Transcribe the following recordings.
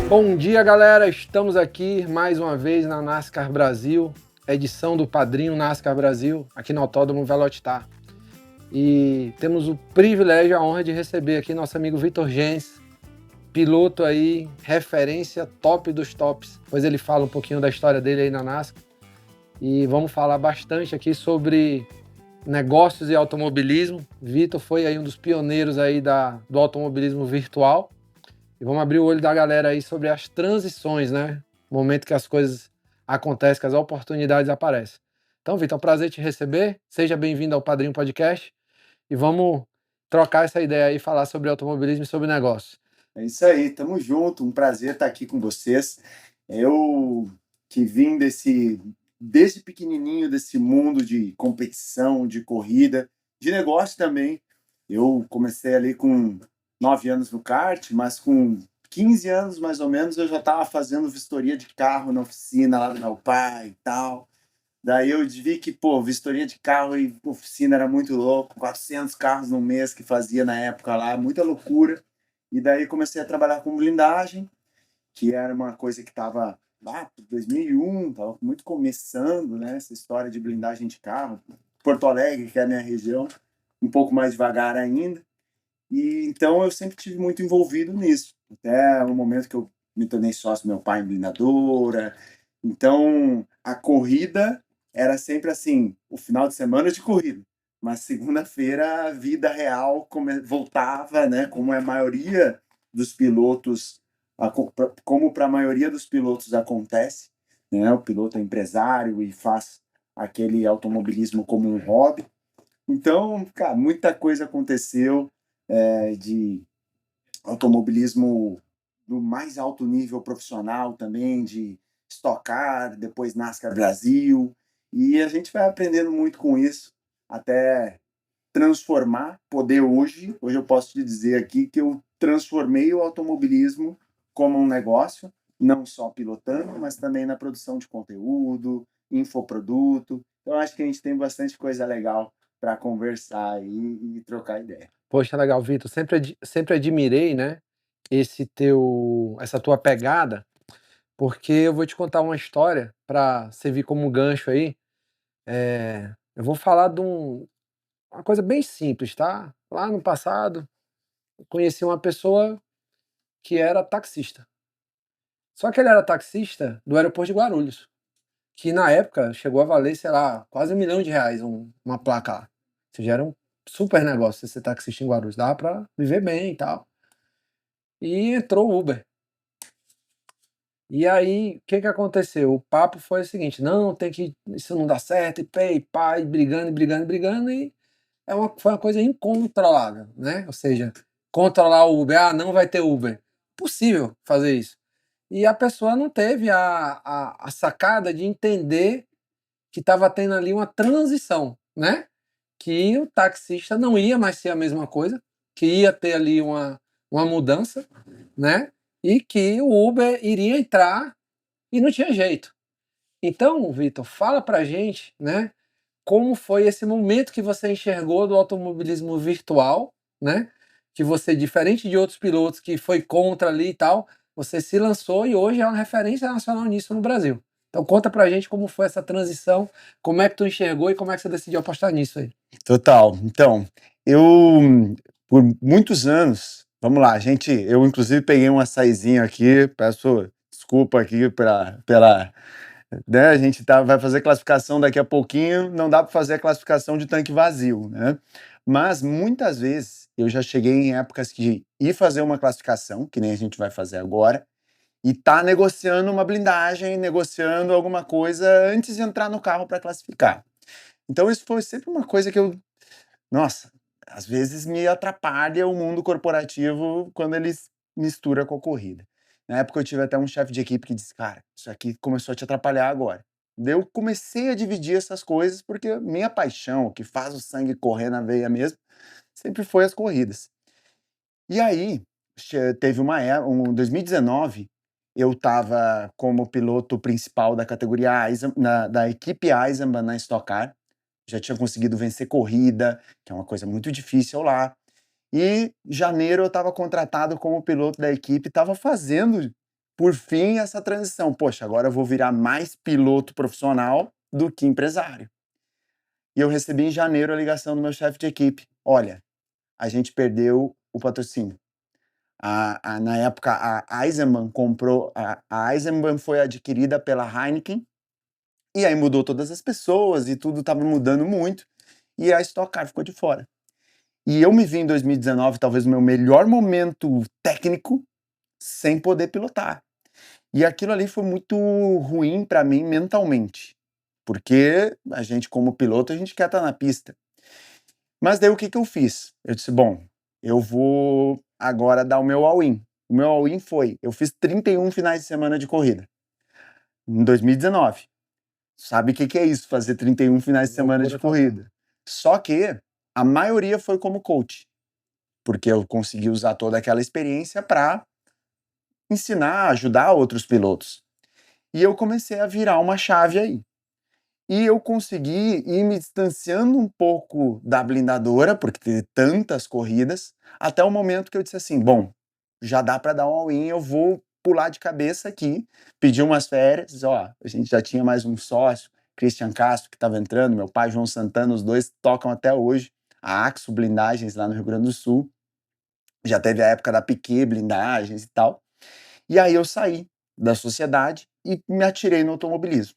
Bom dia, galera! Estamos aqui mais uma vez na NASCAR Brasil, edição do Padrinho NASCAR Brasil, aqui no Autódromo Velocitar. E temos o privilégio e a honra de receber aqui nosso amigo Vitor Gens, piloto aí, referência top dos tops, pois ele fala um pouquinho da história dele aí na NASCAR. E vamos falar bastante aqui sobre negócios e automobilismo. Vitor foi aí um dos pioneiros aí do automobilismo virtual. E vamos abrir o olho da galera aí sobre as transições, né? O momento que as coisas acontecem, que as oportunidades aparecem. Então, Vitor, é um prazer te receber. Seja bem-vindo ao Padrinho Podcast. E vamos trocar essa ideia aí, falar sobre automobilismo e sobre negócio. É isso aí, tamo junto, um prazer estar aqui com vocês. Eu que vim desde pequenininho, desse mundo de competição, de corrida, de negócio também. Eu comecei ali com 9 anos no kart, mas com 15 anos mais ou menos eu já estava fazendo vistoria de carro na oficina lá do meu pai e tal. Daí eu vi que, pô, vistoria de carro e oficina era muito louco, 400 carros no mês que fazia na época lá, muita loucura. E daí comecei a trabalhar com blindagem, que era uma coisa que estava lá em 2001, estava muito começando, né, essa história de blindagem de carro. Porto Alegre, que é a minha região, um pouco mais devagar ainda. E então eu sempre tive muito envolvido nisso, até o momento que eu me tornei sócio do meu pai em blindadora. Então a corrida era sempre assim, o final de semana de corrida, mas segunda-feira a vida real voltava, né? Como é a maioria dos pilotos, como para a maioria dos pilotos acontece, né? O piloto é empresário e faz aquele automobilismo como um hobby. Então, cara, muita coisa aconteceu de automobilismo do mais alto nível profissional também, de Stock Car, depois NASCAR Brasil, e a gente vai aprendendo muito com isso, até transformar, poder hoje eu posso te dizer aqui que eu transformei o automobilismo como um negócio, não só pilotando, mas também na produção de conteúdo, infoproduto. Então acho que a gente tem bastante coisa legal para conversar aí e trocar ideia. Poxa, legal, Vitor. Sempre admirei, né, essa tua pegada, porque eu vou te contar uma história para servir como um gancho aí. Eu vou falar de uma coisa bem simples, tá? Lá no passado, eu conheci uma pessoa que era taxista. Só que ele era taxista do aeroporto de Guarulhos, que na época chegou a valer, sei lá, quase R$ 1 milhão uma placa lá. Ou seja, era um super negócio ser taxista em Guarulhos, dava pra viver bem e tal. E entrou o Uber. E aí, o que que aconteceu? O papo foi o seguinte: não, tem que, isso não dá certo, e pé, e pá, e brigando, e brigando, e brigando, e foi uma coisa incontrolável, né? Ou seja, controlar o Uber, não vai ter Uber. Impossível fazer isso. E a pessoa não teve a sacada de entender que estava tendo ali uma transição, né? Que o taxista não ia mais ser a mesma coisa, que ia ter ali uma mudança, né? E que o Uber iria entrar e não tinha jeito. Então, Vitor, fala pra gente, né? Como foi esse momento que você enxergou do automobilismo virtual, né? Que você, diferente de outros pilotos que foi contra ali e tal, você se lançou e hoje é uma referência nacional nisso no Brasil. Então conta pra gente como foi essa transição, como é que tu enxergou e como é que você decidiu apostar nisso aí. Total. Então, eu, por muitos anos, vamos lá, eu inclusive peguei um açaizinho aqui, peço desculpa aqui pela, né, a gente vai fazer classificação daqui a pouquinho, não dá para fazer a classificação de tanque vazio, né? Mas muitas vezes eu já cheguei em épocas que ir fazer uma classificação, que nem a gente vai fazer agora, e tá negociando uma blindagem, negociando alguma coisa antes de entrar no carro para classificar. Então isso foi sempre uma coisa que nossa, às vezes me atrapalha o mundo corporativo quando ele mistura com a corrida. Na época eu tive até um chefe de equipe que disse: "Cara, isso aqui começou a te atrapalhar agora". Daí eu comecei a dividir essas coisas, porque minha paixão, o que faz o sangue correr na veia mesmo, sempre foi as corridas. E aí, teve um 2019, eu estava como piloto principal da categoria da equipe Eisenbahn na Stock Car, já tinha conseguido vencer corrida, que é uma coisa muito difícil lá. E em janeiro eu estava contratado como piloto da equipe, estava fazendo por fim, essa transição. Poxa, agora eu vou virar mais piloto profissional do que empresário. E eu recebi em janeiro a ligação do meu chefe de equipe. Olha, a gente perdeu o patrocínio. Na época, a Eisenbahn comprou... A Eisenbahn foi adquirida pela Heineken, e aí mudou todas as pessoas, e tudo estava mudando muito, e a Stock Car ficou de fora. E eu me vi em 2019, talvez o meu melhor momento técnico, sem poder pilotar. E aquilo ali foi muito ruim para mim mentalmente, porque a gente, como piloto, a gente quer estar na pista. Mas daí o que eu fiz? Eu disse, bom, eu vou agora dar o meu all-in. O meu all-in foi, eu fiz 31 finais de semana de corrida, em 2019. Sabe o que é isso, fazer 31 finais de semana de corrida? Só que a maioria foi como coach, porque eu consegui usar toda aquela experiência para ensinar, ajudar outros pilotos. E eu comecei a virar uma chave aí. E eu consegui ir me distanciando um pouco da blindadora, porque teve tantas corridas, até o momento que eu disse assim, bom, já dá para dar um all-in, eu vou pular de cabeça aqui, pedir umas férias, ó, a gente já tinha mais um sócio, Christian Castro, que estava entrando, meu pai João Santana, os dois tocam até hoje, a Axo Blindagens lá no Rio Grande do Sul, já teve a época da Piquet Blindagens e tal, e aí eu saí da sociedade e me atirei no automobilismo.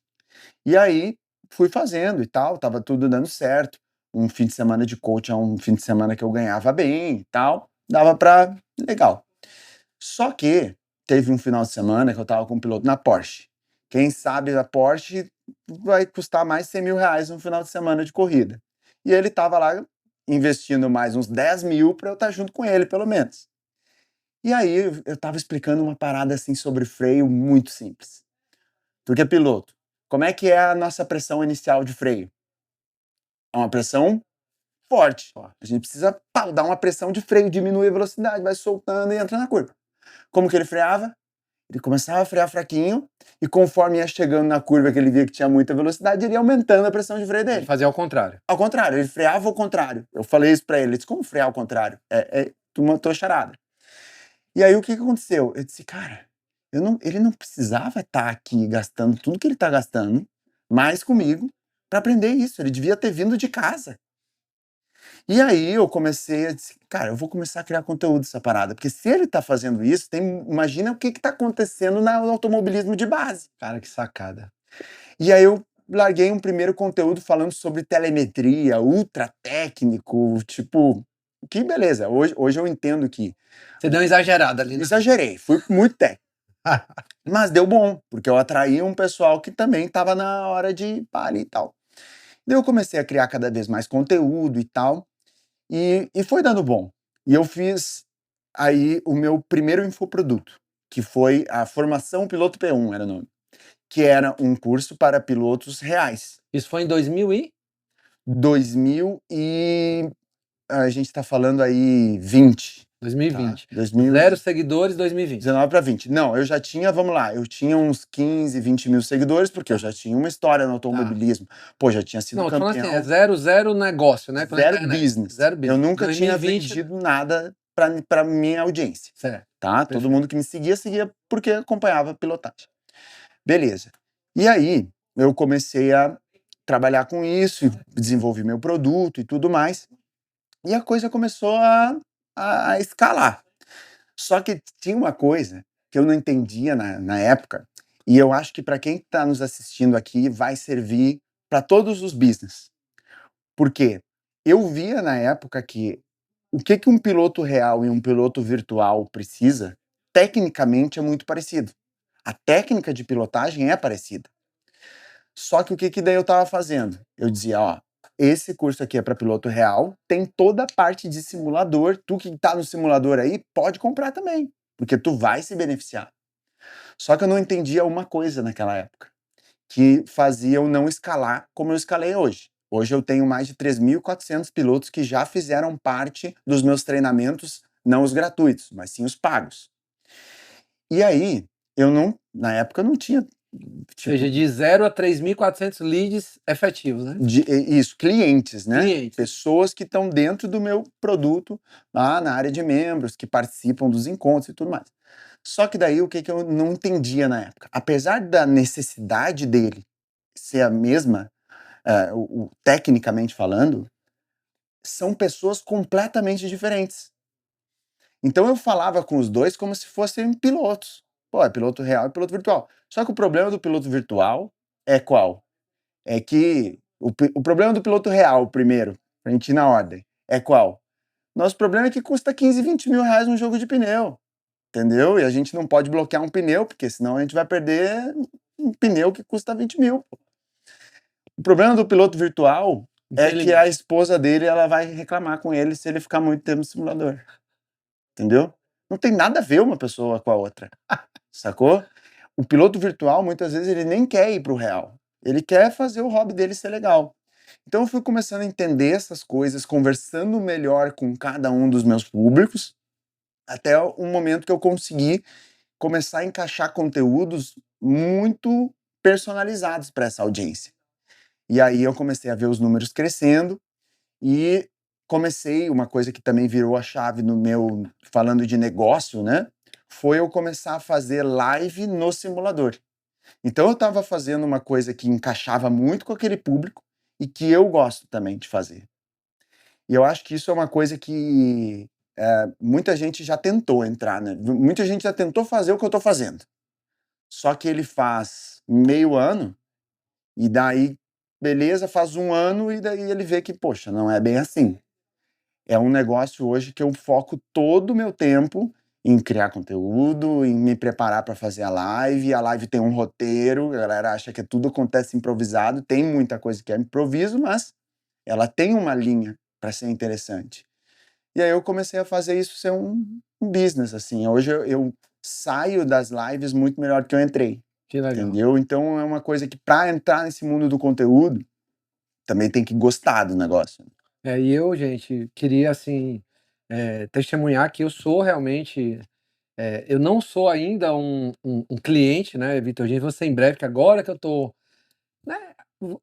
E aí fui fazendo e tal, tava tudo dando certo. Um fim de semana de coach é um fim de semana que eu ganhava bem e tal, dava pra... legal. Só que teve um final de semana que eu tava com um piloto na Porsche. Quem sabe a Porsche vai custar mais de 100 mil reais no final de semana de corrida. E ele tava lá investindo mais uns 10 mil pra eu estar junto com ele, pelo menos. E aí eu tava explicando uma parada assim sobre freio muito simples. Porque piloto, como é que é a nossa pressão inicial de freio? É uma pressão forte. A gente precisa dar uma pressão de freio, diminui a velocidade, vai soltando e entra na curva. Como que ele freava? Ele começava a frear fraquinho e conforme ia chegando na curva que ele via que tinha muita velocidade, ele ia aumentando a pressão de freio dele. Ele fazia ao contrário. Ao contrário, ele freava ao contrário. Eu falei isso pra ele, ele disse, como frear ao contrário? Tu matou a charada. E aí o que aconteceu? Eu disse, cara, ele não precisava estar aqui gastando tudo que ele está gastando, mais comigo, para aprender isso. Ele devia ter vindo de casa. E aí eu comecei a dizer, cara, eu vou começar a criar conteúdo dessa parada, porque se ele tá fazendo isso, imagina o que tá acontecendo no automobilismo de base. Cara, que sacada. E aí eu larguei um primeiro conteúdo falando sobre telemetria, ultra técnico, tipo, que beleza, hoje eu entendo que... Você deu uma exagerada ali, né? Exagerei, fui muito técnico. Mas deu bom, porque eu atraí um pessoal que também estava na hora de parar e tal. Daí eu comecei a criar cada vez mais conteúdo e tal, e foi dando bom. E eu fiz aí o meu primeiro infoproduto, que foi a Formação Piloto P1, era o nome, que era um curso para pilotos reais. Isso foi em 2000 e... a gente tá falando aí 20. 2020. Tá, 2000... 0 seguidores, 2020. 19 para 20. Não, eu já tinha, vamos lá, eu tinha uns 15, 20 mil seguidores, porque eu já tinha uma história no automobilismo. Pô, já tinha sido campeão. Não, falando assim, é zero negócio, né? Zero business. Zero business. Eu nunca 2020... tinha vendido nada pra minha audiência. Certo. Tá? Perfeito. Todo mundo que me seguia porque acompanhava a pilotagem. Beleza. E aí, eu comecei a trabalhar com isso, desenvolvi meu produto e tudo mais. E a coisa começou a escalar. Só que tinha uma coisa que eu não entendia na época, e eu acho que para quem está nos assistindo aqui vai servir para todos os business. Por quê? Eu via na época que o que um piloto real e um piloto virtual precisa, tecnicamente é muito parecido. A técnica de pilotagem é parecida. Só que o que daí eu estava fazendo? Eu dizia, ó, esse curso aqui é para piloto real, tem toda a parte de simulador, tu que tá no simulador aí, pode comprar também, porque tu vai se beneficiar. Só que eu não entendia uma coisa naquela época, que fazia eu não escalar como eu escalei hoje. Hoje eu tenho mais de 3.400 pilotos que já fizeram parte dos meus treinamentos, não os gratuitos, mas sim os pagos. E aí, na época eu não tinha... Tipo, ou seja, de 0 a 3.400 leads efetivos, né? Isso, clientes, né? Clientes. Pessoas que estão dentro do meu produto, lá na área de membros, que participam dos encontros e tudo mais. Só que daí o que eu não entendia na época? Apesar da necessidade dele ser a mesma, tecnicamente falando, são pessoas completamente diferentes. Então eu falava com os dois como se fossem pilotos. Pô, é piloto real e piloto virtual. Só que o problema do piloto virtual é qual? É que o problema do piloto real, primeiro, pra gente ir na ordem, é qual? Nosso problema é que custa 15, 20 mil reais um jogo de pneu, entendeu? E a gente não pode bloquear um pneu, porque senão a gente vai perder um pneu que custa 20 mil. O problema do piloto virtual é que a esposa dele ela vai reclamar com ele se ele ficar muito tempo no simulador. Entendeu? Não tem nada a ver uma pessoa com a outra. Sacou? O piloto virtual, muitas vezes, ele nem quer ir pro real. Ele quer fazer o hobby dele ser legal. Então eu fui começando a entender essas coisas, conversando melhor com cada um dos meus públicos, até um momento que eu consegui começar a encaixar conteúdos muito personalizados para essa audiência. E aí eu comecei a ver os números crescendo e comecei, uma coisa que também virou a chave no meu, falando de negócio, né? Foi eu começar a fazer live no simulador. Então eu estava fazendo uma coisa que encaixava muito com aquele público e que eu gosto também de fazer. E eu acho que isso é uma coisa que muita gente já tentou entrar, né? Muita gente já tentou fazer o que eu estou fazendo. Só que ele faz meio ano e daí, beleza, faz um ano e daí ele vê que, poxa, não é bem assim. É um negócio hoje que eu foco todo o meu tempo em criar conteúdo, em me preparar para fazer a live. A live tem um roteiro, a galera acha que tudo acontece improvisado, tem muita coisa que é improviso, mas ela tem uma linha para ser interessante. E aí eu comecei a fazer isso ser um business, assim. Hoje eu saio das lives muito melhor do que eu entrei. Que legal. Entendeu? Então é uma coisa que para entrar nesse mundo do conteúdo, também tem que gostar do negócio. E eu, gente, queria, assim, testemunhar que eu sou realmente, eu não sou ainda um cliente, né, Vitor Gente, vou ser em breve, que agora que eu tô, né,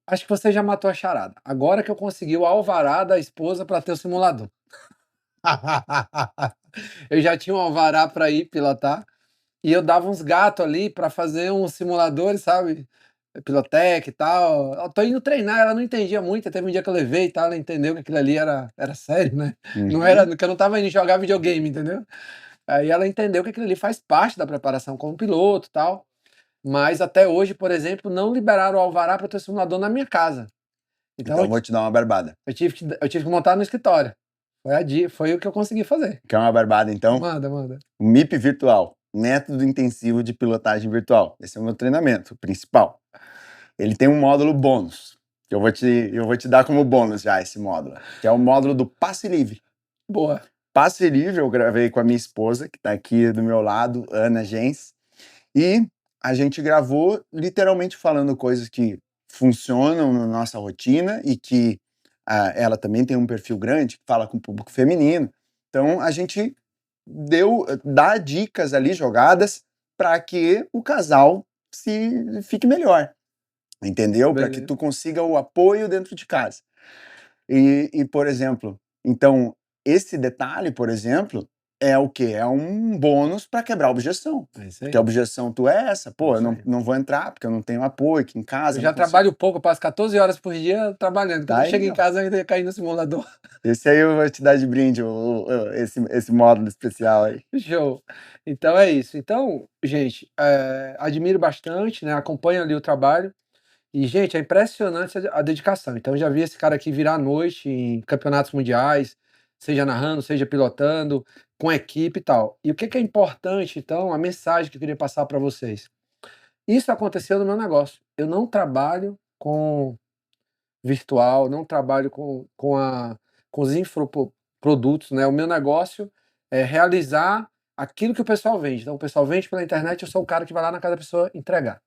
acho que você já matou a charada. Agora que eu consegui o alvará da esposa para ter o simulador. Eu já tinha um alvará para ir pilotar, e eu dava uns gatos ali para fazer uns simuladores, sabe, Pilotec e tal. Eu tô indo treinar, ela não entendia muito, teve um dia que eu levei e tal, ela entendeu que aquilo ali era sério, né, não era que eu não estava indo jogar videogame, entendeu. Aí ela entendeu que aquilo ali faz parte da preparação como piloto e tal, mas até hoje, por exemplo, não liberaram o alvará para ter simulador na minha casa. Então Então eu vou te dar uma barbada. eu tive que montar no escritório. Foi o que eu consegui fazer. Quer uma barbada, então? Manda, manda. O MIP virtual, método intensivo de pilotagem virtual. Esse é o meu treinamento principal. Ele tem um módulo bônus, que eu vou te dar como bônus já esse módulo, que é o módulo do passe livre. Boa. Passe livre eu gravei com a minha esposa, que está aqui do meu lado, Ana Gens, e a gente gravou literalmente falando coisas que funcionam na nossa rotina e que ela também tem um perfil grande, que fala com o público feminino. Então a gente dá dicas ali jogadas para que o casal fique melhor, entendeu? Para que tu consiga o apoio dentro de casa. E, por exemplo, então esse detalhe, por exemplo, é o quê? É um bônus para quebrar a objeção. Porque a objeção tu é essa, pô, eu não vou entrar porque eu não tenho apoio aqui em casa. Eu já trabalho pouco, eu passo 14 horas por dia trabalhando. Quando eu chego em casa, eu ainda ia cair no simulador. Esse aí eu vou te dar de brinde, esse módulo especial aí. Show. Então é isso. Então, gente, admiro bastante, né? Acompanho ali o trabalho. E, gente, é impressionante a dedicação. Então, eu já vi esse cara aqui virar à noite em campeonatos mundiais, seja narrando, seja pilotando, com equipe e tal. E o que é importante, então, a mensagem que eu queria passar para vocês. Isso aconteceu no meu negócio. Eu não trabalho com virtual, não trabalho com os infoprodutos, né? O meu negócio é realizar aquilo que o pessoal vende. Então, o pessoal vende pela internet, eu sou o cara que vai lá na casa da pessoa entregar.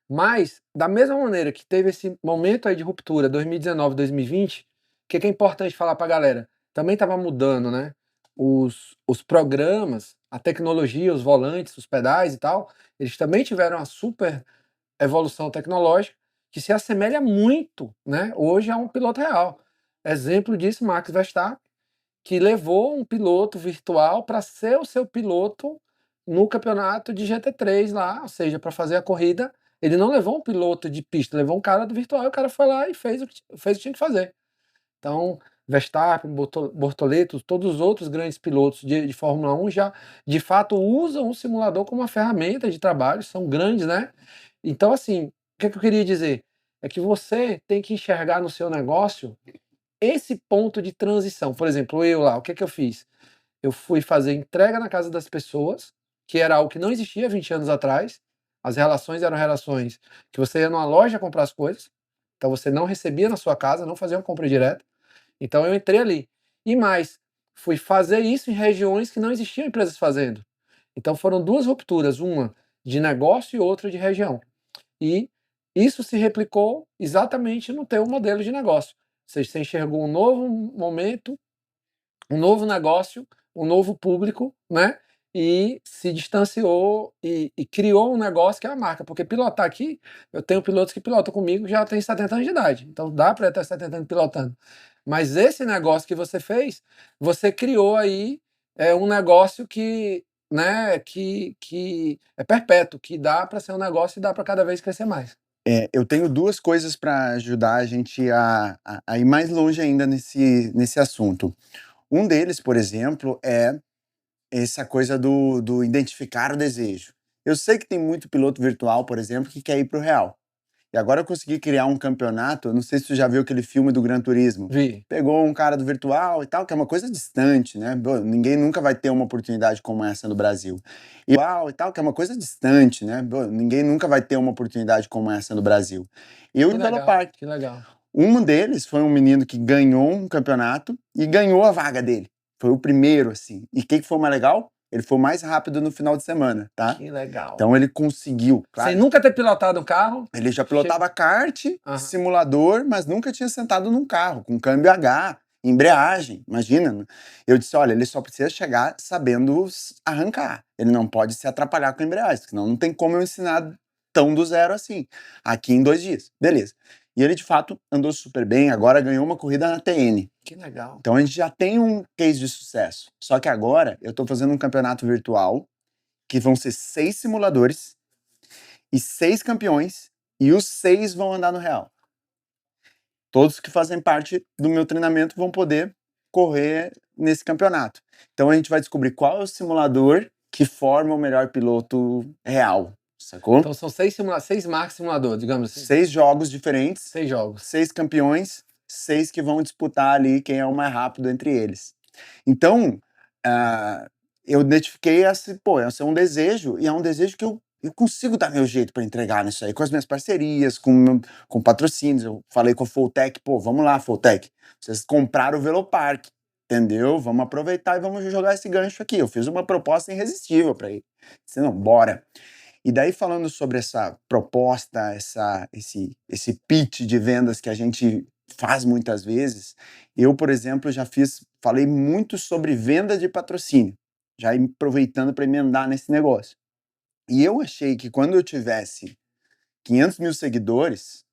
Mas, da mesma maneira que teve esse momento aí de ruptura, 2019, 2020, o que é importante falar para a galera? Também estava mudando, né? Os programas, a tecnologia, os volantes, os pedais e tal, eles também tiveram uma super evolução tecnológica que se assemelha muito, né, hoje a um piloto real. Exemplo disso, Max Verstappen, que levou um piloto virtual para ser o seu piloto no campeonato de GT3 lá, ou seja, para fazer a corrida. Ele não levou um piloto de pista, levou um cara do virtual e o cara foi lá e fez o que tinha que fazer. Então, Verstappen, Bortoleto, todos os outros grandes pilotos de Fórmula 1 já, de fato, usam o simulador como uma ferramenta de trabalho, são grandes, né? Então, assim, o que eu queria dizer? É que você tem que enxergar no seu negócio esse ponto de transição. Por exemplo, eu lá, o que eu fiz? Eu fui fazer entrega na casa das pessoas, que era algo que não existia 20 anos atrás. As relações eram relações que você ia numa loja comprar as coisas, então você não recebia na sua casa, não fazia uma compra direta. Então eu entrei ali. E mais, fui fazer isso em regiões que não existiam empresas fazendo. Então foram duas rupturas, uma de negócio e outra de região. E isso se replicou exatamente no teu modelo de negócio. Ou seja, você enxergou um novo momento, um novo negócio, um novo público, né? E se distanciou e criou um negócio que é a marca. Porque pilotar aqui, eu tenho pilotos que pilotam comigo que já tem 70 anos de idade. Então dá para estar 70 anos pilotando. Mas esse negócio que você fez, você criou aí um negócio que, né, que é perpétuo, que dá para ser um negócio e dá para cada vez crescer mais. Eu tenho duas coisas para ajudar a gente a ir mais longe ainda nesse assunto. Um deles, por exemplo, é essa coisa do identificar o desejo. Eu sei que tem muito piloto virtual, por exemplo, que quer ir para o real. E agora eu consegui criar um campeonato, não sei se tu já viu aquele filme do Gran Turismo. Vi. Pegou um cara do virtual e tal, que é uma coisa distante, né? Pô, ninguém nunca vai ter uma oportunidade como essa no Brasil. E tal, que é uma coisa distante, né? Pô, ninguém nunca vai ter uma oportunidade como essa no Brasil. Eu Que e o legal, Velopark. que legal. Um deles foi um menino que ganhou um campeonato e ganhou a vaga dele. Foi o primeiro, assim. E o que foi mais legal? Ele foi mais rápido no final de semana, tá? Que legal. Então ele conseguiu. Sem Claro, nunca ter pilotado um carro. ele já pilotava kart, Aham. simulador, mas nunca tinha sentado num carro, com câmbio H, embreagem, imagina. Eu disse, olha, ele só precisa chegar sabendo arrancar. Ele não pode se atrapalhar com a embreagem, senão não tem como eu ensinar tão do zero assim, aqui em 2 dias. Beleza. E ele, de fato, andou super bem, agora ganhou uma corrida na TN. Que legal. Então a gente já tem um case de sucesso. Só que agora eu estou fazendo um campeonato virtual, que vão ser 6 simuladores e 6 campeões, e os 6 vão andar no real. Todos que fazem parte do meu treinamento vão poder correr nesse campeonato. Então a gente vai descobrir qual é o simulador que forma o melhor piloto real, sacou? Então são 6 marcas simulador, digamos assim. 6 jogos diferentes, 6 jogos. 6 campeões, 6 que vão disputar ali quem é o mais rápido entre eles. Então, eu identifiquei esse é um desejo, e é um desejo que eu consigo dar meu jeito para entregar nisso aí, com as minhas parcerias, com patrocínios. Eu falei com a Fulltech, vamos lá, Fulltech, vocês compraram o Velopark, entendeu? Vamos aproveitar e vamos jogar esse gancho aqui. Eu fiz uma proposta irresistível para ele. Disse, não, bora. E daí, falando sobre essa proposta, esse pitch de vendas que a gente faz muitas vezes, eu, por exemplo, falei muito sobre venda de patrocínio, já aproveitando para emendar nesse negócio. E eu achei que quando eu tivesse 500 mil seguidores,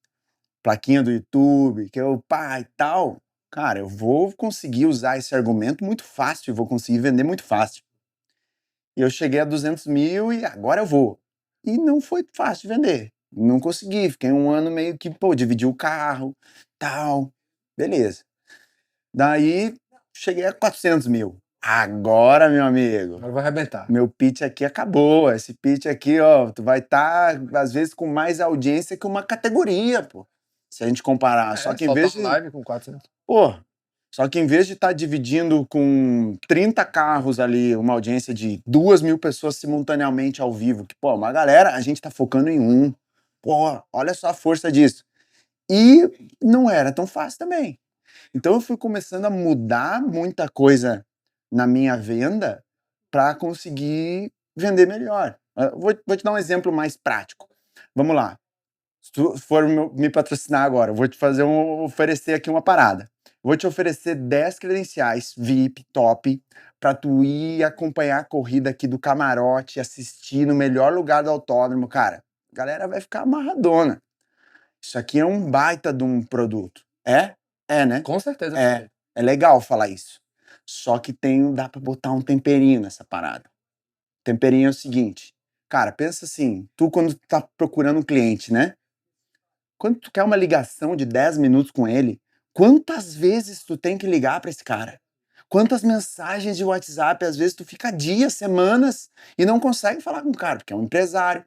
plaquinha do YouTube, que eu pá e tal, cara, eu vou conseguir usar esse argumento muito fácil, vou conseguir vender muito fácil. E eu cheguei a 200 mil e agora eu vou. E não foi fácil de vender. Não consegui, fiquei um ano meio que, dividi o carro, tal, beleza. Daí, cheguei a 400 mil. Agora, meu amigo, Agora vai arrebentar. meu pitch aqui acabou. Esse pitch aqui, ó, tu vai estar, às vezes, com mais audiência que uma categoria, pô. Se a gente comparar. Só que em vez de... live com 400. Pô, só que em vez de estar dividindo com 30 carros ali, uma audiência de 2.000 pessoas simultaneamente ao vivo, que, uma galera, a gente tá focando em um. Pô, olha só a força disso. E não era tão fácil também. Então eu fui começando a mudar muita coisa na minha venda para conseguir vender melhor. Vou te dar um exemplo mais prático. Vamos lá. Se tu for me patrocinar agora, eu vou te oferecer aqui uma parada. Vou te oferecer 10 credenciais VIP top para tu ir acompanhar a corrida aqui do camarote, assistir no melhor lugar do autódromo. Cara, a galera vai ficar amarradona. Isso aqui é um baita de um produto. É? É, né? Com certeza. É legal falar isso. Só que dá pra botar um temperinho nessa parada. O temperinho é o seguinte, cara, pensa assim, tu quando tá procurando um cliente, né? Quando tu quer uma ligação de 10 minutos com ele, quantas vezes tu tem que ligar pra esse cara? Quantas mensagens de WhatsApp, às vezes tu fica dias, semanas e não consegue falar com o cara, porque é um empresário,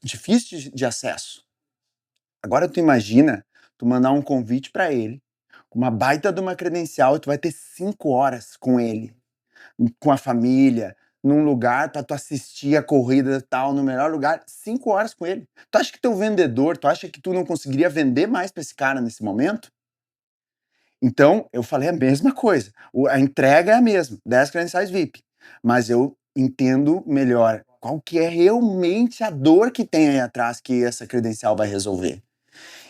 difícil de acesso. Agora tu imagina tu mandar um convite pra ele, uma baita de uma credencial, e tu vai ter 5 horas com ele, com a família, num lugar pra tu assistir a corrida e tal, no melhor lugar, 5 horas com ele. Tu acha que teu vendedor, tu acha que tu não conseguiria vender mais pra esse cara nesse momento? Então, eu falei a mesma coisa. A entrega é a mesma, 10 credenciais VIP. Mas eu entendo melhor qual que é realmente a dor que tem aí atrás que essa credencial vai resolver.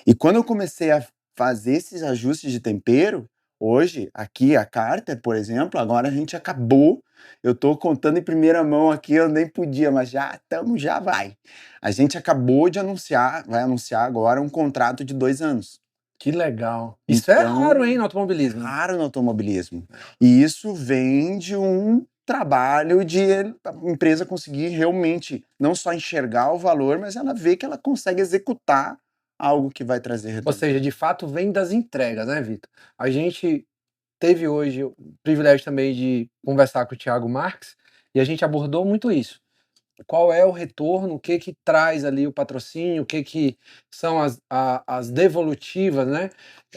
E quando eu comecei a fazer esses ajustes de tempero, hoje, aqui a Carter, por exemplo, agora a gente acabou. Eu tô contando em primeira mão aqui, eu nem podia, mas já vai. A gente acabou de anunciar, vai anunciar agora um contrato de 2 anos. Que legal. Isso é raro, hein, no automobilismo. Raro no automobilismo. E isso vem de um trabalho de a empresa conseguir realmente não só enxergar o valor, mas ela ver que ela consegue executar algo que vai trazer Ou retorno. seja, de fato vem das entregas, né, Vitor? A gente teve hoje o privilégio também de conversar com o Thiago Marques e a gente abordou muito isso. Qual é o retorno, o que que traz ali o patrocínio, o que que são as devolutivas, né?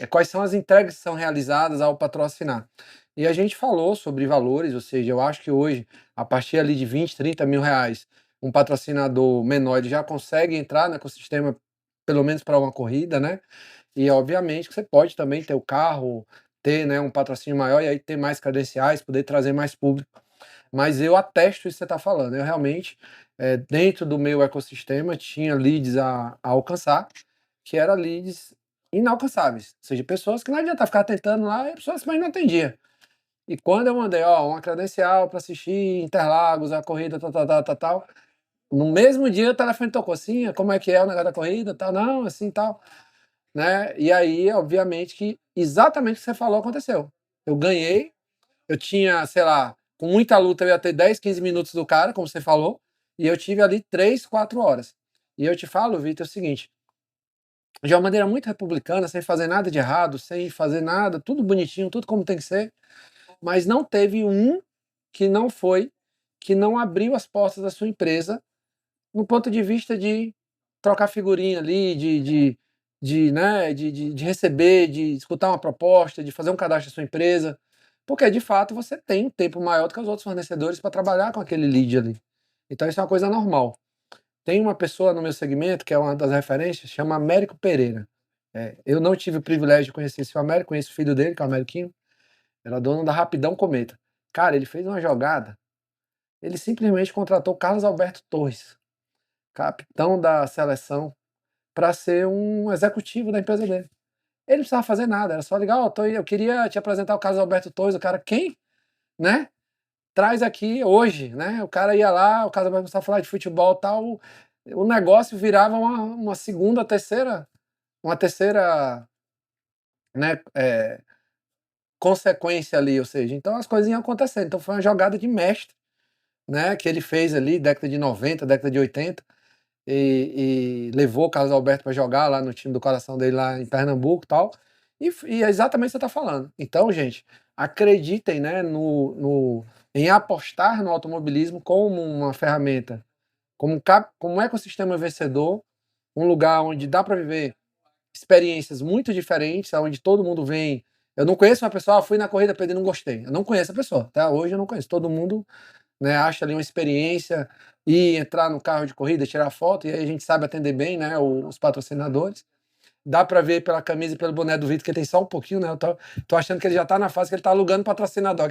Quais são as entregas que são realizadas ao patrocinar. E a gente falou sobre valores, ou seja, eu acho que hoje, a partir ali de 20, 30 mil reais, um patrocinador menor ele já consegue entrar no ecossistema, pelo menos para uma corrida, né? E obviamente que você pode também ter o carro, ter, né, um patrocínio maior e aí ter mais credenciais, poder trazer mais público. Mas eu atesto isso que você está falando. Eu realmente, dentro do meu ecossistema, tinha leads a alcançar, que eram leads inalcançáveis. Ou seja, pessoas que não adianta ficar tentando lá, e pessoas que não atendia. E quando eu mandei, ó, uma credencial para assistir Interlagos, a corrida, tal, no mesmo dia o telefone tocou assim, como é que é o negócio da corrida, tal, não, assim, tal, né? E aí, obviamente, que exatamente o que você falou aconteceu. Eu ganhei, eu tinha, sei lá, com muita luta eu ia ter 10, 15 minutos do cara, como você falou, e eu tive ali 3, 4 horas. E eu te falo, Vitor, é o seguinte, de uma maneira muito republicana, sem fazer nada de errado, sem fazer nada, tudo bonitinho, tudo como tem que ser, mas não teve um que não foi, que não abriu as portas da sua empresa no ponto de vista de trocar figurinha ali, né, de receber, de escutar uma proposta, de fazer um cadastro da sua empresa, porque de fato você tem um tempo maior do que os outros fornecedores para trabalhar com aquele lead ali. Então isso é uma coisa normal. Tem uma pessoa no meu segmento que é uma das referências, chama Américo Pereira. Eu não tive o privilégio de conhecer esse Américo, conheço o filho dele, que é o Ameriquinho, era dono da Rapidão Cometa. Cara, ele fez uma jogada, ele simplesmente contratou Carlos Alberto Torres, capitão da seleção, para ser um executivo da empresa dele. Ele não precisava fazer nada, era só ligar, ó, eu queria te apresentar o Carlos Alberto Torres, o cara, quem? Né? Traz aqui hoje, né? O cara ia lá, o Carlos Alberto começava a falar de futebol e tal, o negócio virava uma segunda, uma terceira, né, consequência ali, ou seja, então as coisas iam acontecendo. Então foi uma jogada de mestre, né, que ele fez ali, década de 90, década de 80, e levou o Carlos Alberto para jogar lá no time do coração dele lá em Pernambuco e tal. E é exatamente o que você está falando. Então, gente, acreditem, né, em apostar no automobilismo como uma ferramenta, como um ecossistema vencedor, um lugar onde dá para viver experiências muito diferentes, onde todo mundo vem. Eu não conheço uma pessoa, fui na corrida, perdi, não gostei. Eu não conheço a pessoa, até hoje eu não conheço. Todo mundo, né, acha ali uma experiência e entrar no carro de corrida, tirar foto, e aí a gente sabe atender bem, né, os patrocinadores. Dá para ver pela camisa e pelo boné do Vitor que ele tem só um pouquinho, né? Eu tô achando que ele já tá na fase que ele tá alugando patrocinador.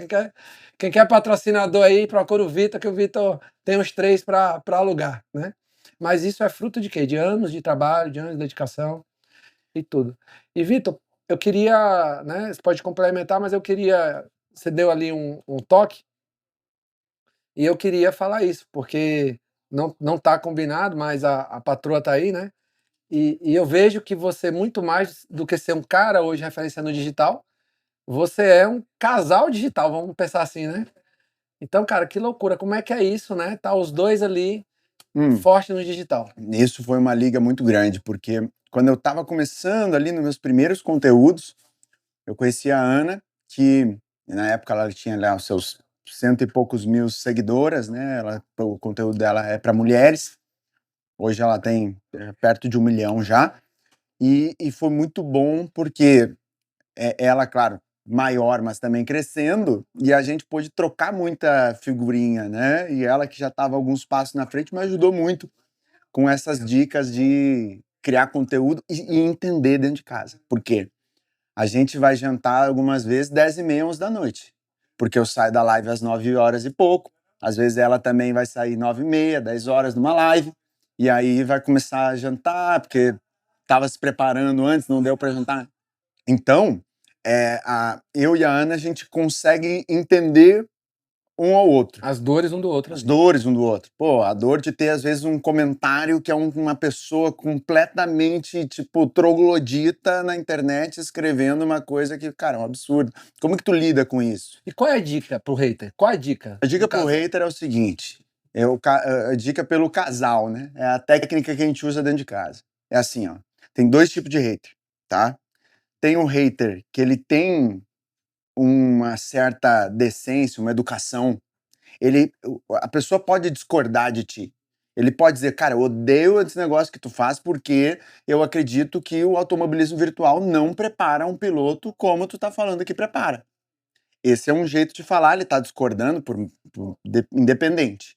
Quem quer patrocinador aí, procura o Vitor, que o Vitor tem uns 3 para alugar, né? Mas isso é fruto de quê? De anos de trabalho, de anos de dedicação e tudo. E Vitor, eu queria, né? Você pode complementar, mas eu queria. Você deu ali um toque, e eu queria falar isso, porque não tá combinado, mas a patroa tá aí, né? E eu vejo que você, muito mais do que ser um cara hoje referência no digital, você é um casal digital, vamos pensar assim, né? Então, cara, que loucura, como é que é isso, né? Tá os dois ali Hum, fortes no digital. Isso foi uma liga muito grande, porque quando eu estava começando ali nos meus primeiros conteúdos, eu conheci a Ana, que na época ela tinha lá os seus cento e poucos mil seguidoras, né? O conteúdo dela é para mulheres. Hoje ela tem perto de 1 milhão já. E foi muito bom porque ela, claro, maior, mas também crescendo, e a gente pôde trocar muita figurinha, né? E ela, que já estava alguns passos na frente, me ajudou muito com essas dicas de criar conteúdo e entender dentro de casa. Por quê? A gente vai jantar algumas vezes 10h30, 11 da noite, porque eu saio da live às 9 horas e pouco. Às vezes ela também vai sair 9h30, 10 horas numa live, e aí vai começar a jantar, porque estava se preparando antes, não deu para jantar. Então, eu e a Ana, a gente consegue entender um ao outro. As dores um do outro As ali. dores um do outro. Pô, a dor de ter, às vezes, um comentário que é uma pessoa completamente, tipo, troglodita na internet escrevendo uma coisa que, cara, é um absurdo. Como que tu lida com isso? E qual é a dica pro hater? Qual é a dica A do dica pro casal? hater é o seguinte: a dica pelo casal, né? É a técnica que a gente usa dentro de casa. É assim, ó. Tem dois tipos de hater, tá? Tem um hater que ele tem uma certa decência, uma educação. A pessoa pode discordar de ti. Ele pode dizer, cara, eu odeio esse negócio que tu faz porque eu acredito que o automobilismo virtual não prepara um piloto como tu tá falando que prepara. Esse é um jeito de falar, ele tá discordando independente.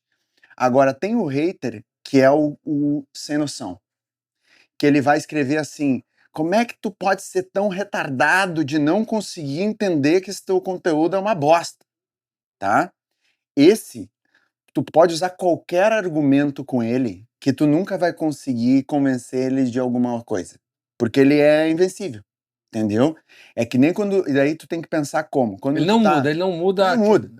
Agora, tem o hater, que é o sem noção, que ele vai escrever assim: como é que tu pode ser tão retardado de não conseguir entender que esse teu conteúdo é uma bosta, tá? Esse, tu pode usar qualquer argumento com ele, que tu nunca vai conseguir convencer ele de alguma coisa, porque ele é invencível, entendeu? É que nem quando, e daí tu tem que pensar como, quando tu tá, Ele não ele muda não muda.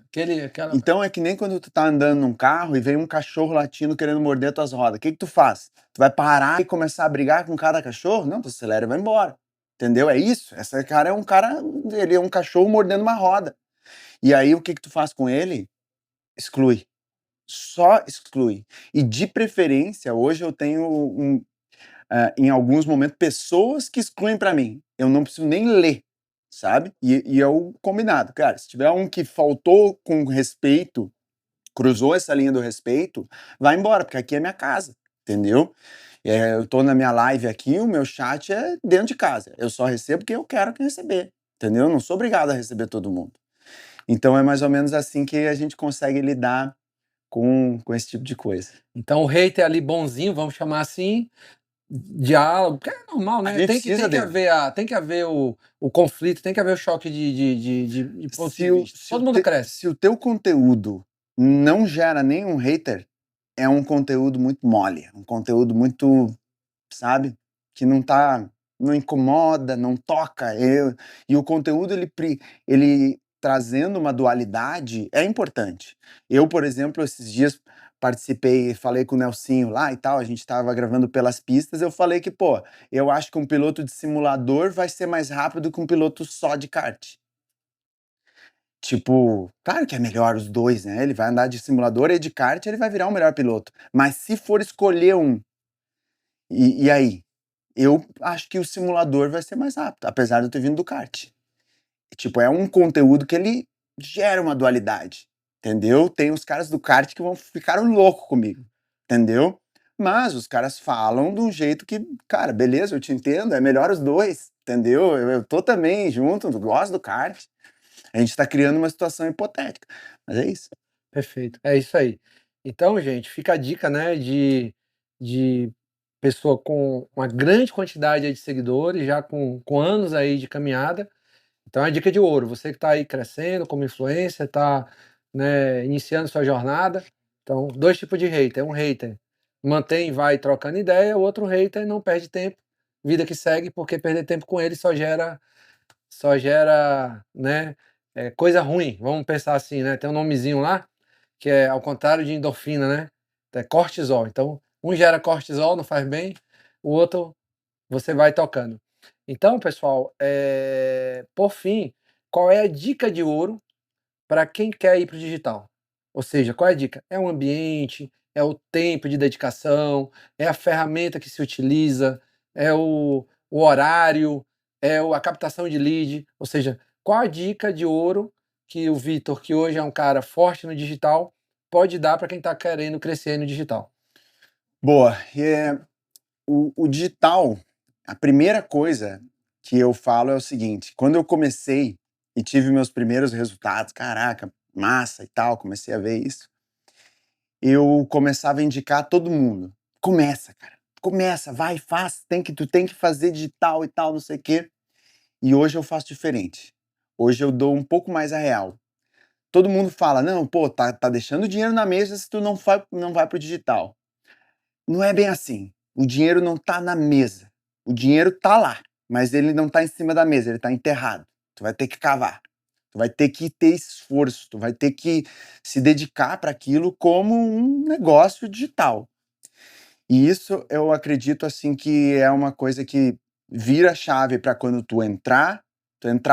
aquela. Então é que nem quando tu tá andando num carro e vem um cachorro latindo querendo morder tuas rodas. O que que tu faz? Tu vai parar e começar a brigar com cada cachorro? Não, tu acelera e vai embora. Entendeu? É isso. Esse cara é um cara, ele é um cachorro mordendo uma roda. E aí o que que tu faz com ele? Exclui. Só exclui. E de preferência, hoje eu tenho em alguns momentos, pessoas que excluem pra mim. Eu não preciso nem ler, sabe? E é o combinado. Cara, se tiver um que faltou com respeito, cruzou essa linha do respeito, vai embora, porque aqui é minha casa, entendeu? Eu tô na minha live aqui, o meu chat é dentro de casa. Eu só recebo quem eu quero que receber, entendeu? Eu não sou obrigado a receber todo mundo. Então é mais ou menos assim que a gente consegue lidar com esse tipo de coisa. Então o hater ali bonzinho, vamos chamar assim, diálogo, que é normal, A né? gente precisa dele. Tem que haver o conflito, tem que haver o choque de pontos de Se o, vista. se, o Todo mundo te- cresce. se o teu conteúdo não gera nenhum hater, é um conteúdo muito mole, um conteúdo muito, sabe, que não incomoda, não toca. E o conteúdo, ele trazendo uma dualidade é importante. Eu, por exemplo, esses dias participei, falei com o Nelsinho lá e tal, a gente estava gravando pelas pistas, eu falei que, pô, eu acho que um piloto de simulador vai ser mais rápido que um piloto só de kart. Tipo, claro que é melhor os dois, né? Ele vai andar de simulador e de kart, ele vai virar o melhor piloto. Mas se for escolher um, e aí? Eu acho que o simulador vai ser mais rápido, apesar de eu ter vindo do kart. Tipo, é um conteúdo que ele gera uma dualidade, entendeu? Tem os caras do kart que vão ficar louco comigo, entendeu? Mas os caras falam de um jeito que, cara, beleza, eu te entendo, é melhor os dois, entendeu? Eu tô também junto, eu gosto do kart. A gente tá criando uma situação hipotética, mas é isso. Perfeito, é isso aí. Então, gente, fica a dica, né, de pessoa com uma grande quantidade aí de seguidores, já com anos aí de caminhada. Então é a dica de ouro. Você que está aí crescendo como influencer, está, né, iniciando sua jornada. Então, dois tipos de hater. Um hater mantém, vai trocando ideia, o outro hater não perde tempo, vida que segue, porque perder tempo com ele só gera, né, coisa ruim. Vamos pensar assim, né? Tem um nomezinho lá que é ao contrário de endorfina, né? É cortisol. Então, um gera cortisol, não faz bem, o outro você vai tocando. Então, pessoal, por fim, qual é a dica de ouro para quem quer ir para o digital? Ou seja, qual é a dica? É o ambiente, é o tempo de dedicação, é a ferramenta que se utiliza, é o horário, é a captação de lead, ou seja, qual a dica de ouro que o Vitor, que hoje é um cara forte no digital, pode dar para quem está querendo crescer no digital? Boa. O digital, a primeira coisa que eu falo é o seguinte: quando eu comecei e tive meus primeiros resultados, caraca, massa e tal, comecei a ver isso, eu começava a indicar todo mundo. Começa, cara. Começa, vai, faz, tu tem que fazer digital e tal, não sei o quê. E hoje eu faço diferente. Hoje eu dou um pouco mais a real. Todo mundo fala: "Não, pô, tá deixando dinheiro na mesa se tu não vai pro digital". Não é bem assim. O dinheiro não tá na mesa. O dinheiro tá lá, mas ele não tá em cima da mesa, ele tá enterrado. Tu vai ter que cavar. Tu vai ter que ter esforço, tu vai ter que se dedicar para aquilo como um negócio digital. E isso eu acredito, assim, que é uma coisa que vira a chave para quando tu entrar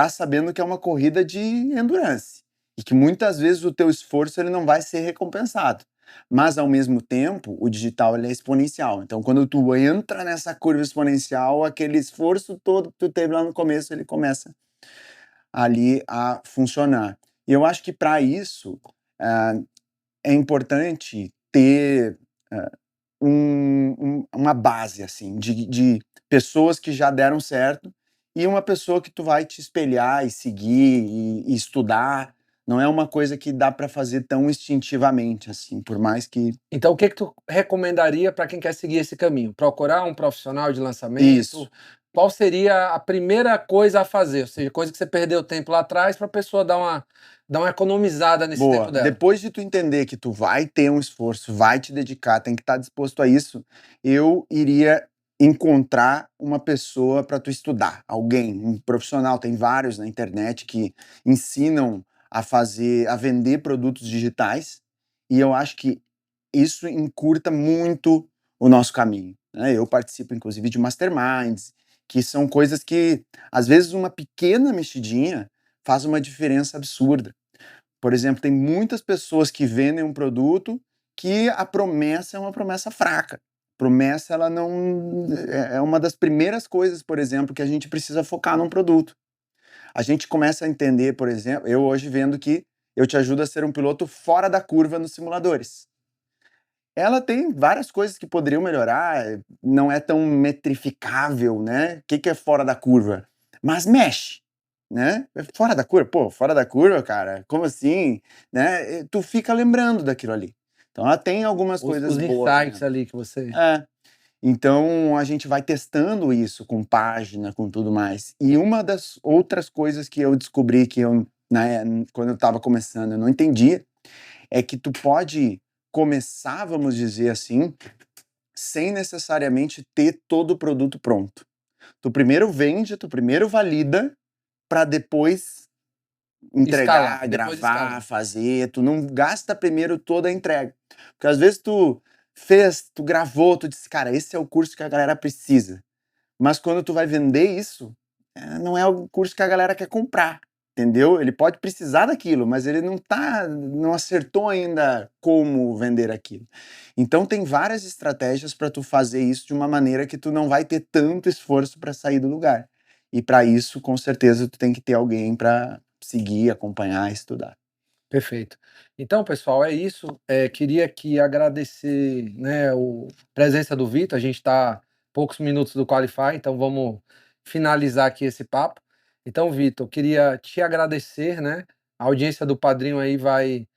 sabendo que é uma corrida de endurance, e que muitas vezes o teu esforço ele não vai ser recompensado. Mas ao mesmo tempo, o digital ele é exponencial. Então quando tu entra nessa curva exponencial, aquele esforço todo que tu teve lá no começo, ele começa ali a funcionar. E eu acho que para isso, ah, é importante ter, hã uma base, assim, de pessoas que já deram certo e uma pessoa que tu vai te espelhar e seguir e estudar. Não é uma coisa que dá para fazer tão instintivamente, assim, por mais que Então, o que que tu recomendaria para quem quer seguir esse caminho? Procurar um profissional de isso. lançamento? Qual seria a primeira coisa a fazer? Ou seja, coisa que você perdeu tempo lá atrás para a pessoa dar uma economizada nesse tempo Boa. dela. Depois de tu entender que tu vai ter um esforço, vai te dedicar, tem que estar disposto a isso, eu iria encontrar uma pessoa para tu estudar, alguém, um profissional. Tem vários na internet que ensinam a vender produtos digitais, e eu acho que isso encurta muito o nosso caminho, né? Eu participo inclusive de masterminds, que são coisas que às vezes uma pequena mexidinha faz uma diferença absurda. Por exemplo, tem muitas pessoas que vendem um produto que a promessa é uma promessa fraca. Promessa, ela não é uma das primeiras coisas, por exemplo, que a gente precisa focar num produto. A gente começa a entender, por exemplo, eu hoje vendo que eu te ajudo a ser um piloto fora da curva nos simuladores. Ela tem várias coisas que poderiam melhorar, não é tão metrificável, né? O que que é fora da curva? Mas mexe, né? É fora da curva, pô, fora da curva, cara, como assim? Né? Tu fica lembrando daquilo ali. Então ela tem algumas coisas Os boas insights nela. ali que você. É. Então a gente vai testando isso com página, com tudo mais. E uma das outras coisas que eu descobri que eu, né, quando eu estava começando, eu não entendia, é que tu pode começar, vamos dizer assim, sem necessariamente ter todo o produto pronto. Tu primeiro vende, tu primeiro valida, para depois Escalar, entregar, depois gravar, escalar. fazer. Tu não gasta primeiro toda a entrega. Porque às vezes tu fez, tu gravou, tu disse, cara, esse é o curso que a galera precisa. Mas quando tu vai vender isso, não é o curso que a galera quer comprar, entendeu? Ele pode precisar daquilo, mas ele não acertou ainda como vender aquilo. Então tem várias estratégias para tu fazer isso de uma maneira que tu não vai ter tanto esforço para sair do lugar. E para isso, com certeza, tu tem que ter alguém para seguir, acompanhar, estudar. Perfeito. Então, pessoal, é isso. Queria aqui agradecer, né, a presença do Vitor. A gente está poucos minutos do Qualify, então vamos finalizar aqui esse papo. Então, Vitor, queria te agradecer, né? A audiência do Padrinho aí vai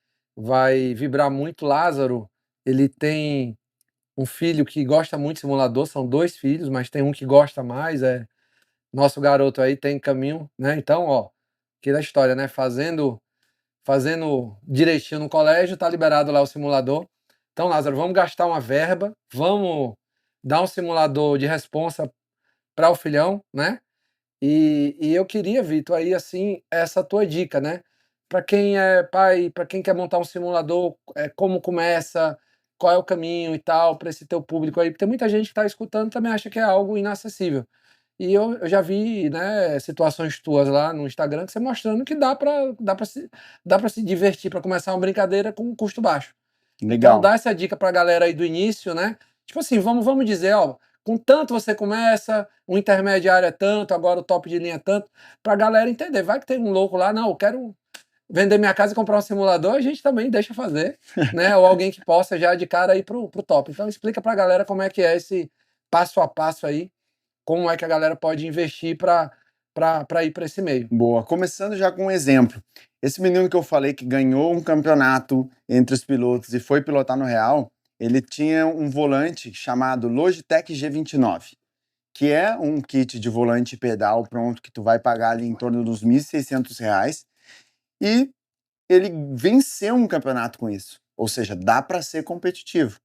vibrar muito. Lázaro, ele tem um filho que gosta muito de simulador, são dois filhos, mas tem um que gosta mais, nosso garoto aí tem caminho, né? Então, ó, aquela história, né? Fazendo direitinho no colégio, tá liberado lá o simulador. Então, Lázaro, vamos gastar uma verba, vamos dar um simulador de responsa para o filhão, né? E eu queria, Vitor, aí assim, essa tua dica, né? Para quem é pai, para quem quer montar um simulador, como começa, qual é o caminho e tal, para esse teu público aí, porque tem muita gente que está escutando e também acha que é algo inacessível. E eu já vi, né, situações tuas lá no Instagram que você mostrando que dá para se divertir, para começar uma brincadeira com um custo baixo. Então Legal. dá essa dica para a galera aí do início, né? Tipo assim, vamos dizer, ó, com tanto você começa, o intermediário é tanto, agora o top de linha é tanto, para a galera entender. Vai que tem um louco lá, não, eu quero vender minha casa e comprar um simulador, a gente também deixa fazer, né? Ou alguém que possa já de cara ir pro top. Então explica para a galera como é que é esse passo a passo aí, como é que a galera pode investir para ir para esse meio. Boa. Começando já com um exemplo. Esse menino que eu falei que ganhou um campeonato entre os pilotos e foi pilotar no Real, ele tinha um volante chamado Logitech G29, que é um kit de volante e pedal pronto que tu vai pagar ali em torno dos R$ 1.600, e ele venceu um campeonato com isso. Ou seja, dá para ser competitivo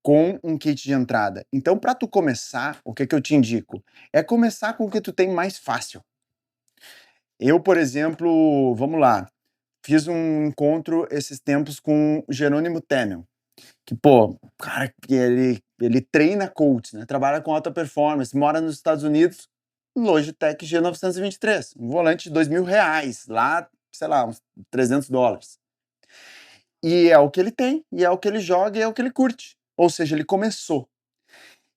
com um kit de entrada. Então, para tu começar, o que eu te indico? É começar com o que tu tem mais fácil. Eu, por exemplo, vamos lá, fiz um encontro esses tempos com o Jerônimo Temel, que, pô, cara, ele treina coach, né? Trabalha com alta performance, mora nos Estados Unidos, Logitech G923, um volante de R$ 2.000, lá, sei lá, uns US$ 300. E é o que ele tem, e é o que ele joga, e é o que ele curte. Ou seja, ele começou.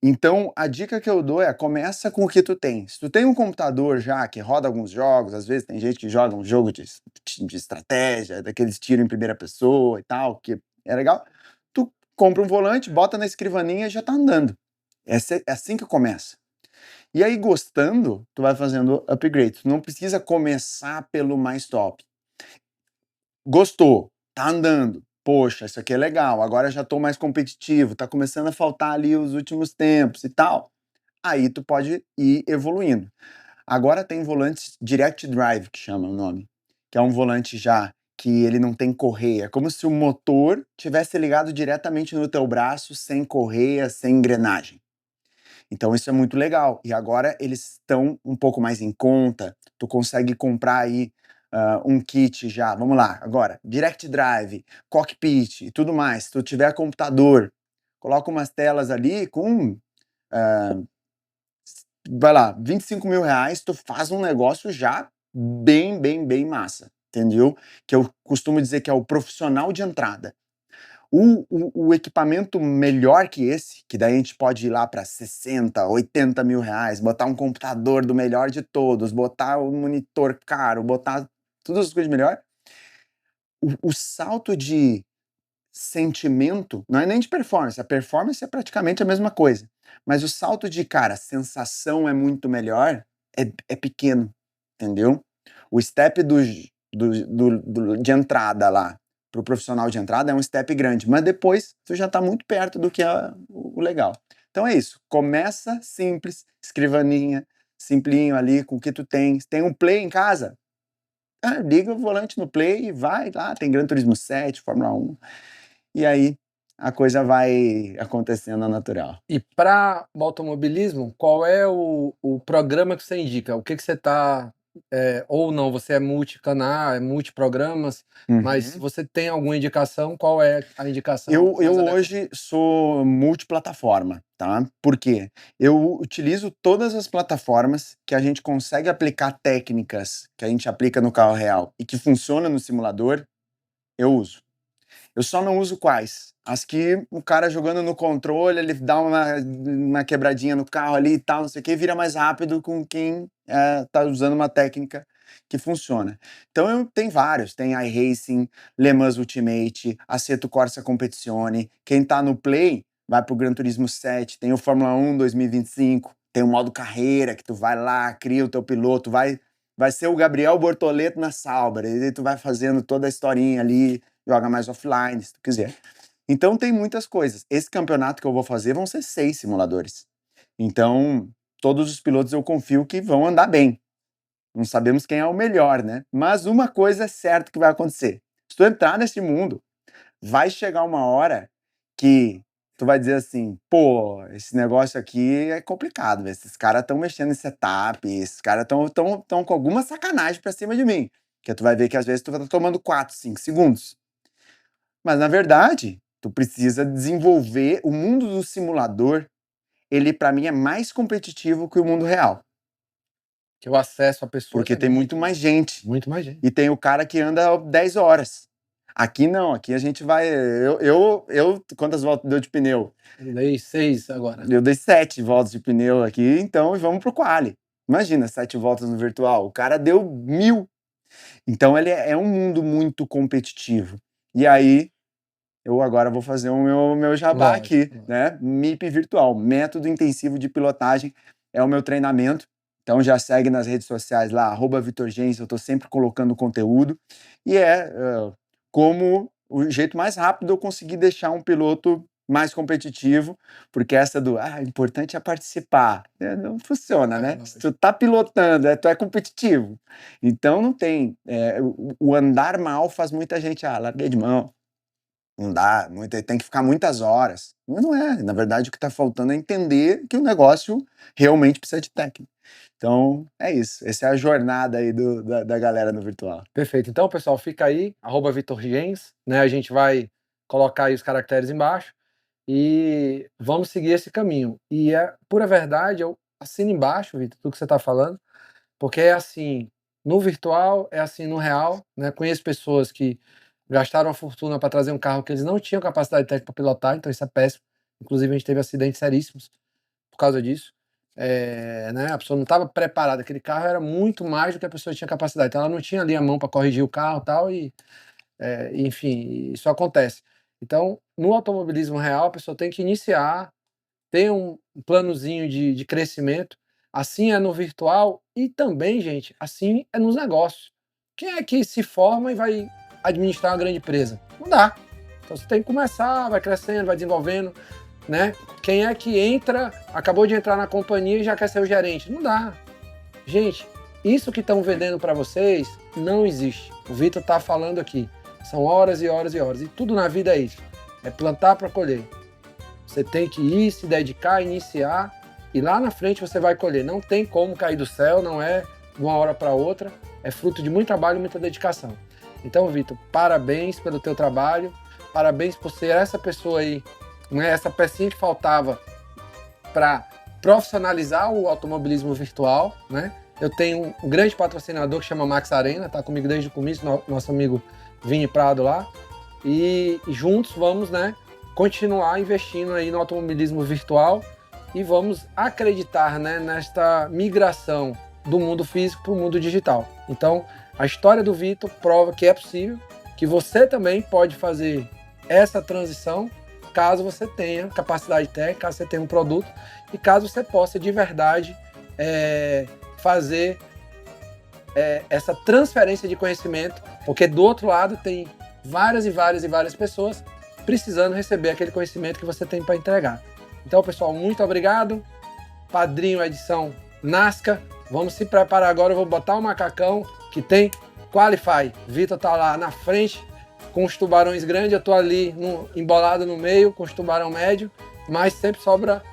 Então, a dica que eu dou é, começa com o que tu tem. Se tu tem um computador já que roda alguns jogos, às vezes tem gente que joga um jogo de estratégia, daqueles tiro em primeira pessoa e tal, que é legal, tu compra um volante, bota na escrivaninha e já tá andando. É assim que começa. E aí, gostando, tu vai fazendo upgrade. Tu não precisa começar pelo mais top. Gostou, tá andando. Poxa, isso aqui é legal, agora já tô mais competitivo, tá começando a faltar ali os últimos tempos e tal. Aí tu pode ir evoluindo. Agora tem volantes Direct Drive, que chama o nome, que é um volante já que ele não tem correia, é como se o motor tivesse ligado diretamente no teu braço, sem correia, sem engrenagem. Então isso é muito legal. E agora eles estão um pouco mais em conta. Tu consegue comprar aí um kit já. Vamos lá, agora. Direct Drive, cockpit e tudo mais. Se tu tiver computador, coloca umas telas ali com. Vai lá, R$ 25.000, tu faz um negócio já bem, bem, bem massa. Entendeu? Que eu costumo dizer que é o profissional de entrada. O equipamento melhor que esse, que daí a gente pode ir lá para 60, 80 mil reais, botar um computador do melhor de todos, botar um monitor caro, botar todas as coisas melhor, o salto de sentimento, não é nem de performance, a performance é praticamente a mesma coisa, mas o salto de, cara, sensação é muito melhor, é pequeno, entendeu? O step de entrada lá, pro profissional de entrada é um step grande, mas depois tu já tá muito perto do que é o legal. Então é isso, começa simples, escrivaninha, simplinho ali, com o que tu tem. Se tem um Play em casa, liga o volante no Play e vai lá, tem Gran Turismo 7, Fórmula 1, e aí a coisa vai acontecendo natural. E para o automobilismo, qual é o programa que você indica? O que você está. Ou não, você é multicanal, é multiprogramas, mas Uhum. você tem alguma indicação? Qual é a indicação Eu mais adequada? hoje sou multiplataforma, tá? Por quê? Eu utilizo todas as plataformas que a gente consegue aplicar técnicas que a gente aplica no carro real e que funciona no simulador, eu uso. Eu só não uso quais? As que o cara jogando no controle, ele dá uma quebradinha no carro ali e tal, não sei o que, vira mais rápido com quem tá usando uma técnica que funciona. Então eu tenho vários, tem iRacing, Le Mans Ultimate, Assetto Corsa Competizione, quem tá no Play vai pro Gran Turismo 7, tem o Fórmula 1 2025, tem o modo carreira, que tu vai lá, cria o teu piloto, vai ser o Gabriel Bortoleto na Sauber, e aí tu vai fazendo toda a historinha ali, joga mais offline, se tu quiser. Então tem muitas coisas. Esse campeonato que eu vou fazer vão ser 6 simuladores. Então, todos os pilotos eu confio que vão andar bem. Não sabemos quem é o melhor, né? Mas uma coisa é certa que vai acontecer. Se tu entrar nesse mundo, vai chegar uma hora que tu vai dizer assim, pô, esse negócio aqui é complicado, véio. Esses caras estão mexendo em setup, esses caras estão com alguma sacanagem pra cima de mim. Que tu vai ver que às vezes tu vai estar tomando 4, 5 segundos. Mas na verdade, tu precisa desenvolver o mundo do simulador. Ele para mim é mais competitivo que o mundo real. Que o acesso à pessoa Porque tem muito mais gente. Muito mais gente. E tem o cara que anda 10 horas. Aqui não, aqui a gente vai... quantas voltas deu de pneu? Eu dei 6 agora. Eu dei 7 voltas de pneu aqui, então vamos pro quali. Imagina, 7 voltas no virtual. O cara deu 1000. Então ele é um mundo muito competitivo. E aí, eu agora vou fazer o meu jabá aqui, né? MIP Virtual, Método Intensivo de Pilotagem, é o meu treinamento. Então já segue nas redes sociais lá, @VitorGens, eu estou sempre colocando conteúdo. E como o jeito mais rápido eu conseguir deixar um piloto mais competitivo, porque essa do, importante é participar, não funciona, né? Se tu tá pilotando, tu é competitivo. Então não tem, o andar mal faz muita gente, larguei de mão. Não dá, tem que ficar muitas horas. Mas não é, na verdade o que está faltando é entender que o negócio realmente precisa de técnica. Então, é isso. Essa é a jornada aí da galera no virtual. Perfeito. Então, pessoal, fica aí, @VitorGens, né? A gente vai colocar aí os caracteres embaixo e vamos seguir esse caminho. E é pura verdade, eu assino embaixo, Vitor, tudo que você está falando, porque é assim no virtual, é assim no real, né? Conheço pessoas que gastaram uma fortuna para trazer um carro que eles não tinham capacidade técnica para pilotar, então isso é péssimo. Inclusive, a gente teve acidentes seríssimos por causa disso. Né? A pessoa não estava preparada, aquele carro era muito mais do que a pessoa tinha capacidade, então ela não tinha ali a mão para corrigir o carro e tal, enfim, isso acontece. Então, no automobilismo real, a pessoa tem que iniciar, ter um planozinho de crescimento, assim é no virtual e também, gente, assim é nos negócios. Quem é que se forma e vai administrar uma grande empresa? Não dá. Então você tem que começar, vai crescendo, vai desenvolvendo, né? Quem é que entra, acabou de entrar na companhia e já quer ser o gerente? Não dá. Gente, isso que estão vendendo para vocês não existe. O Vitor está falando aqui. São horas e horas e horas. E tudo na vida é isso. É plantar para colher. Você tem que ir, se dedicar, iniciar, e lá na frente você vai colher. Não tem como cair do céu, não é de uma hora para outra. É fruto de muito trabalho e muita dedicação. Então, Vitor, parabéns pelo teu trabalho. Parabéns por ser essa pessoa aí, né, essa pecinha que faltava para profissionalizar o automobilismo virtual, né? Eu tenho um grande patrocinador que chama Max Arena, tá comigo desde o começo, nosso amigo Vini Prado lá, e juntos vamos, né, continuar investindo aí no automobilismo virtual e vamos acreditar, né, nesta migração do mundo físico para o mundo digital. Então, a história do Vitor prova que é possível, que você também pode fazer essa transição, caso você tenha capacidade técnica, caso você tenha um produto e caso você possa de verdade fazer essa transferência de conhecimento, porque do outro lado tem várias e várias e várias pessoas precisando receber aquele conhecimento que você tem para entregar. Então, pessoal, muito obrigado. Padrinho edição Nasca. Vamos se preparar agora, eu vou botar o macacão que tem Qualify. Vitor tá lá na frente com os tubarões grandes, eu tô ali embolado no meio com os tubarão médio, mas sempre sobra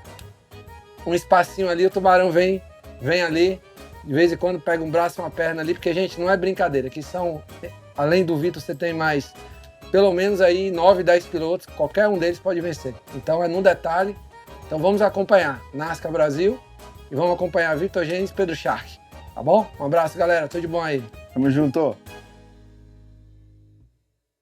um espacinho ali, o tubarão vem ali, de vez em quando pega um braço e uma perna ali, porque, gente, não é brincadeira, que são, além do Vitor, você tem mais, pelo menos aí 9, 10 pilotos, qualquer um deles pode vencer. Então é no detalhe, então vamos acompanhar NASCAR Brasil e vamos acompanhar Vitor Gens e Pedro Shark, tá bom? Um abraço, galera, tudo de bom aí. Tamo junto.